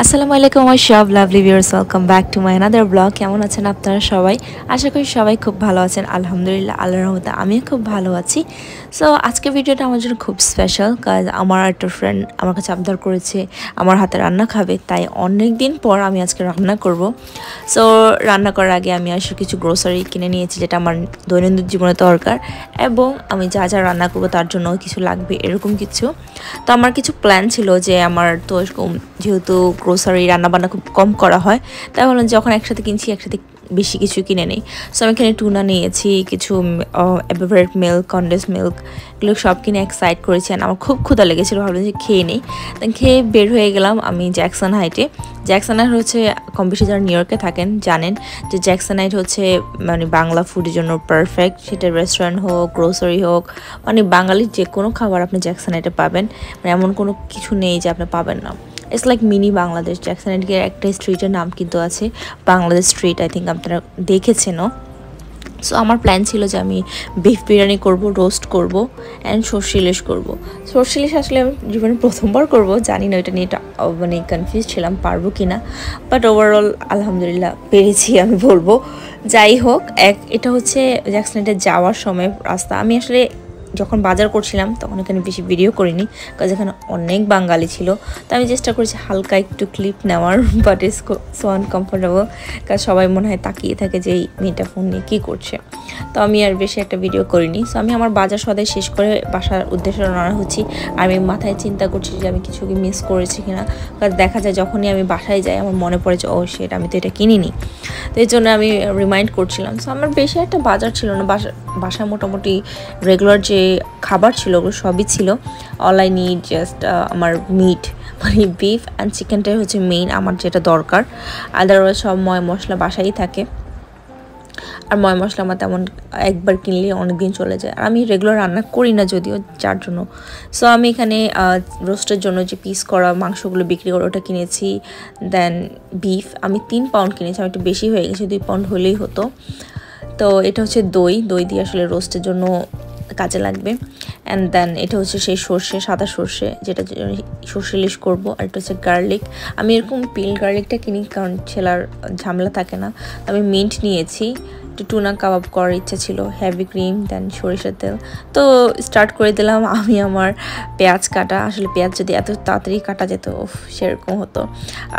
আসসালামু আলাইকুম আমার সব lovely viewers, welcome back to my another blog. কেমন আছেন আপনারা সবাই? আশা করি সবাই খুব ভালো আছেন। আলহামদুলিল্লাহ, আল্লাহর রহমতে আমিও খুব ভালো আছি। সো আজকের ভিডিওটা আমার জন্য খুব স্পেশাল, কাজ আমার একটা ফ্রেন্ড আমার কাছে আবদার করেছে আমার হাতে রান্না খাবে, তাই অনেক দিন পর আমি আজকে রান্না করব। সো রান্না করার আগে আমি আসলে কিছু গ্রোসারি কিনে নিয়েছি, যেটা আমার দৈনন্দিন জীবনে দরকার, এবং আমি যা যা রান্না করবো তার জন্য কিছু লাগবে এরকম কিছু। তো আমার কিছু প্ল্যান ছিল যে আমার তো এরকম যেহেতু গ্রোসারি রান্নাবান্না খুব কম করা হয়, তাই বললাম যখন একসাথে কিনছি একসাথে বেশি কিছু কিনে নেই। সো আমি এখানে টুনা নিয়েছি, কিছু এভারেট মিল্ক, কন্ডেন্স মিল্ক, এগুলো সব কিনে এক সাইড করেছি। আর আমার খুব ক্ষুধা লেগেছিলো, ভাবলাম যে খেয়ে নেই। দেন খেয়ে বের হয়ে গেলাম আমি জ্যাকসন হাইটে। জ্যাকসন হাইট হচ্ছে কম বেশি যারা নিউ ইয়র্কে থাকেন জানেন যে জ্যাকসন হাইট হচ্ছে মানে বাংলা ফুডের জন্য পারফেক্ট। সেটা রেস্টুরেন্ট হোক, গ্রোসারি হোক, মানে বাঙালির যে কোনো খাবার আপনি জ্যাকসন হাইটে পাবেন। মানে এমন কোনো কিছু নেই যে আপনি পাবেন না। It's like mini Bangladesh. Jackson হাইটের একটা স্ট্রিটের নাম কিন্তু আছে বাংলাদেশ স্ট্রিট, আই থিঙ্ক আপনারা দেখেছেনও। সো আমার প্ল্যান ছিল যে আমি বিফ বিরিয়ানি করব, রোস্ট করব, অ্যান্ড সর্ষে ইলিশ করবো। সর্ষে ইলিশ আসলে আমি জীবনে প্রথমবার করব, জানি না এটা নিয়ে মানে কনফিউজ ছিলাম পারবো কি না, বাট ওভারঅল আলহামদুলিল্লাহ পেরেছি আমি বলবো। যাই হোক, এটা হচ্ছে জ্যাকসন হাইটে যাওয়ার সময় রাস্তা। আমি আসলে যখন বাজার করছিলাম তখন এখানে বেশি ভিডিও করিনি, কারণ এখানে অনেক বাঙালি ছিল। তো আমি চেষ্টা করেছি হালকা একটু ক্লিপ নেওয়ার, বাট ইটস সো আনকমফোর্টেবল, কারণ সবাই মনে হয় তাকিয়ে থাকে যে এই মেয়েটা ফোন নিয়ে কী করছে। তো আমি আর বেশি একটা ভিডিও করিনি। সো আমি আমার বাজার সদাই শেষ করে বাসার উদ্দেশ্যে রওনা হচ্ছি। আমি মাথায় চিন্তা করছি যে আমি কিছু কি মিস করেছি কিনা, কারণ দেখা যায় যখনই আমি বাসায় যাই আমার মনে পড়ে যে ও সেটা আমি তো এটা কিনিনি। তো এই জন্য আমি রিমাইন্ড করছিলাম। সো আমার বেশি একটা বাজার ছিল না, বাসায় মোটামুটি রেগুলার যে খাবার ছিল ওগুলো সবই ছিল। অল আই নিড জাস্ট আমার মিট, মানে বিফ অ্যান্ড চিকেনটাই হচ্ছে মেইন আমার যেটা দরকার। আদারওয়াইজ সব মশলা বাসায়ই থাকে, আর মশলা আমার তেমন একবার কিনলে অনেক দিন চলে যায়। আর আমি রেগুলার রান্না করি না যদিও, যার জন্য। সো আমি এখানে রোস্টের জন্য যে পিস করা মাংসগুলো বিক্রি করে ওটা কিনেছি। দেন বিফ আমি 3 পাউন্ড কিনেছি, আমার একটু বেশি হয়ে গেছে, 2 পাউন্ড হলেই হতো। তো এটা হচ্ছে দই দিয়ে আসলে রোস্টের জন্য কাজে লাগবে। অ্যান্ড দেন এটা হচ্ছে সেই সর্ষে, সাদা সর্ষে, যেটা সর্ষে ইলিশ করবো। আর এটা হচ্ছে গার্লিক। আমি এরকম পিল গার্লিকটা কিনি, কারণ ছেলার ঝামেলা থাকে না। আমি মিন্ট নিয়েছি, একটু টুনা কাবাব করার ইচ্ছা ছিল, হেভি ক্রিম, দেন সরিষার তেল। তো স্টার্ট করে দিলাম আমি আমার পেঁয়াজ কাটা। আসলে পেঁয়াজ যদি এত তাড়াতাড়ি কাটা যেত সেরকম হতো।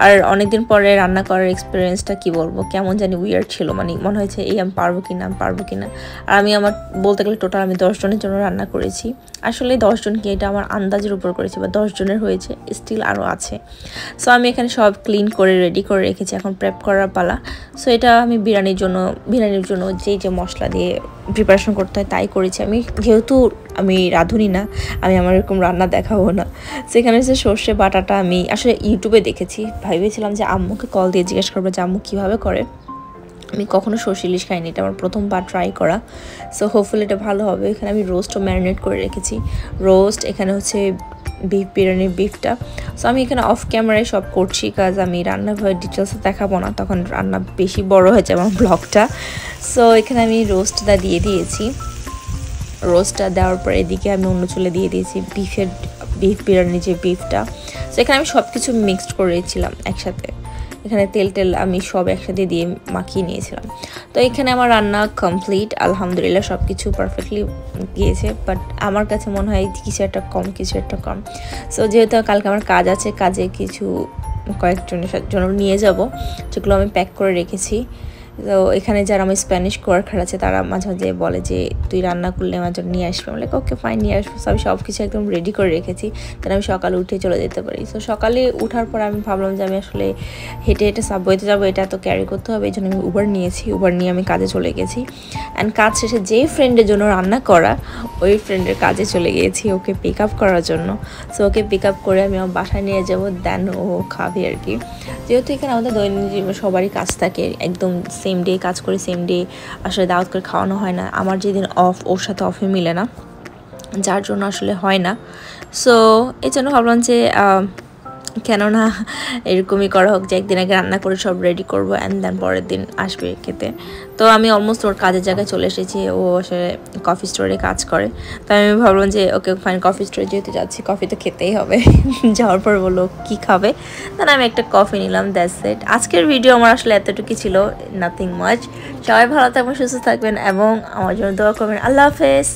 আর অনেকদিন পরে রান্না করার এক্সপিরিয়েন্সটা কি বলবো, কেমন জানি উইয়ার্ড ছিল, মানে মনে হয়েছে এই আমি পারবো কিনা। আর আমি আমার বলতে গেলে টোটাল আমি 10 জনের জন্য রান্না করেছি। আসলে 10 জন কি, এটা আমার আন্দাজের উপর করেছি, বা 10 জনের হয়েছে, স্টিল আরও আছে। সো আমি এখানে সব ক্লিন করে রেডি করে রেখেছি, এখন প্রেপ করার পালা। সো এটা আমি বিরিয়ানির জন্য যে মশলা দিয়ে প্রিপারেশন করতে হয় তাই করেছি। আমি যেহেতু আমি রাঁধুনি না, আমি আমার এরকম রান্না দেখাবো না। সেখানে হচ্ছে সর্ষে বাটাটা আমি আসলে ইউটিউবে দেখেছি, ভেবেছিলাম যে আম্মুকে কল দিয়ে জিজ্ঞেস করবো যে আম্মু কীভাবে করে। আমি কখনো সর্ষে ইলিশ খাইনি, এটা আমার প্রথমবার ট্রাই করা। সো হোপফুলি এটা ভালো হবে। এখানে আমি রোস্টও ম্যারিনেট করে রেখেছি। রোস্ট, এখানে হচ্ছে বিফ বিরিয়ানির বিফটা। সো আমি এখানে অফ ক্যামেরায় সব করছি, কাজ আমি রান্নাঘরের ডিটেলসে দেখাবো না, তখন রান্না বেশি বড় হয়ে যাবে আমার ব্লগটা। সো এখানে আমি রোস্টটা দিয়ে দিয়েছি। রোস্টটা দেওয়ার পর এদিকে আমি অন্য চুলে দিয়ে দিয়েছি বিফ বিরিয়ানির যে বিফটা। সো এখানে আমি সব কিছু মিক্সড করেছিলাম একসাথে। এখানে তেল আমি সব একসাথে দিয়ে মাখিয়ে নিয়েছিলাম। তো এখানে আমার রান্না কমপ্লিট, আলহামদুলিল্লাহ সব কিছু পারফেক্টলি গিয়েছে। বাট আমার কাছে মনে হয় কিছু একটা কম। সো যেহেতু কালকে আমার কাজ আছে, কাজে কিছু কয়েকজনের জন্য নিয়ে যাব, যেগুলো আমি প্যাক করে রেখেছি। তো এখানে যারা আমার স্প্যানিশ ওয়ার্কার আছে তারা মাঝে মাঝে বলে যে তুই রান্না করলে আমার জন্য নিয়ে আসবে। আমি ওকে ফাইন, নিয়ে আসবো। আমি সব কিছু একদম রেডি করে রেখেছি, কারণ আমি সকালে উঠে চলে যেতে পারি। সো সকালে উঠার পর আমি ভাবলাম যে আমি আসলে হেঁটে সাবওয়েতে যাবো, এটা তো ক্যারি করতে হবে, এই জন্য আমি উবার নিয়েছি। উবার নিয়ে আমি কাজে চলে গেছি। অ্যান্ড কাজ শেষে যেই ফ্রেন্ডের জন্য রান্না করা, ওই ফ্রেন্ডের কাজে চলে গিয়েছি ওকে পিক আপ করার জন্য। সো ওকে পিক আপ করে আমি আমার বাসায় নিয়ে যাবো, দেন ও খাবে আর কি। যেহেতু এখানে আমাদের দৈনন্দিন জীবনে সবারই কাজ থাকে, একদম সেম ডে কাজ করে সেম ডে আসলে দাওয়াত করে খাওয়ানো হয় না। আমার যেদিন অফ ওর সাথে অফে মিলে না, যার জন্য আসলে হয় না। সো এই জন্য ভাবলাম যে কেননা এরকমই করা হোক যে একদিন আগে রান্না করে সব রেডি করবো অ্যান্ড দেন পরের দিন আসবে খেতে। তো আমি অলমোস্ট ওর কাজের জায়গায় চলে এসেছি, ও আসলে কফি স্টোরে কাজ করে। তো আমি ভাবলাম যে ওকে ফাইন, কফি স্টোরে যেহেতু যাচ্ছি কফি তো খেতেই হবে। যাওয়ার পর বললো কী খাবে, তাহলে আমি একটা কফি নিলাম, দ্যাটস ইট। আজকের ভিডিও আমার আসলে এতটুকুই ছিল, নাথিং মাচ। সবাই ভালো থাকবেন, সুস্থ থাকবেন এবং আমার জন্য দোয়া করবেন। আল্লাহ হাফেজ।